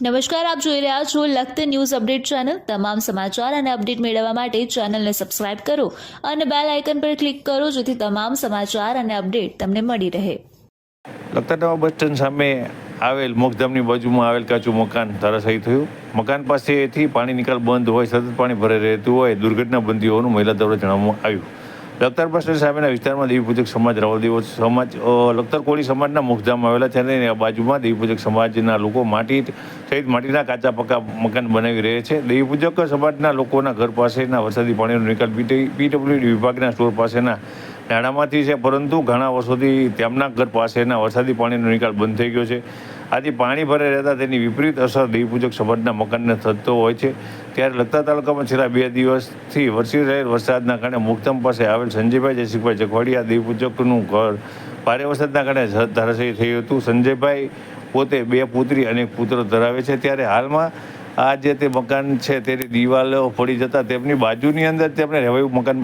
નમસ્કાર, આપ જોઈ રહ્યા છો લખત ન્યૂઝ અપડેટ ચેનલ। તમામ સમાચાર અને અપડેટ મેળવવા માટે ચેનલને સબસ્ક્રાઇબ કરો અને બેલ આઇકન પર ક્લિક કરો જેથી તમામ સમાચાર અને અપડેટ તમને મળી રહે। લખતર બસ સ્ટેન્ડ સામે આવેલ મોક્ષધામની બાજુમાં આવેલ કાચું મકાન ધરાશાયી થયું। મકાન પાસેથી પાણી નિકાલ બંધ હોય, સતત પાણી ભરાઈ રહેતું હોય, દુર્ઘટના બનતી હોવાનું મહિલા દ્વારા જણાવવામાં આવ્યું। લખતર બસ સ્ટેન્ડ સામેના વિસ્તારમાં દેવીપૂજક સમાજ, રાવલદેવ સમાજ, લખતર કોળી સમાજના મોક્ષધામ આવેલા છે અને બાજુમાં દેવીપૂજક સમાજના લોકો માટી સહિત માટીના કાચા પક્કા મકાન બનાવી રહે છે। દેવીપૂજક સમાજના લોકોના ઘર પાસેના વરસાદી પાણીનો નિકાલ પીડબ્લ્યુડી વિભાગના સ્ટોર પાસેના નાણામાંથી છે, પરંતુ ઘણા વર્ષોથી તેમના ઘર પાસેના વરસાદી પાણીનો નિકાલ બંધ થઈ ગયો છે। આથી પાણી ભરાઈ રહેતા તેની વિપરીત અસર દેવીપૂજક સમાજના મકાનને થતો હોય છે। ત્યારે લખતર તાલુકામાં છેલ્લા 2 દિવસથી વરસી રહેલ વરસાદના કારણે મુક્તમ પાસે આવેલ સંજયભાઈ જયસિંહભાઈ જખવાડિયા દેવીપૂજકનું ઘર ભારે વરસાદના કારણે ધરાશાયી થયું હતું। સંજયભાઈ પોતે 2 પુત્રી અને 1 પુત્ર ધરાવે છે। ત્યારે હાલમાં આ જે તે મકાન છે તેની દિવાલો પડી જતા તેમની બાજુની અંદર તેમને રહેવાયું મકાન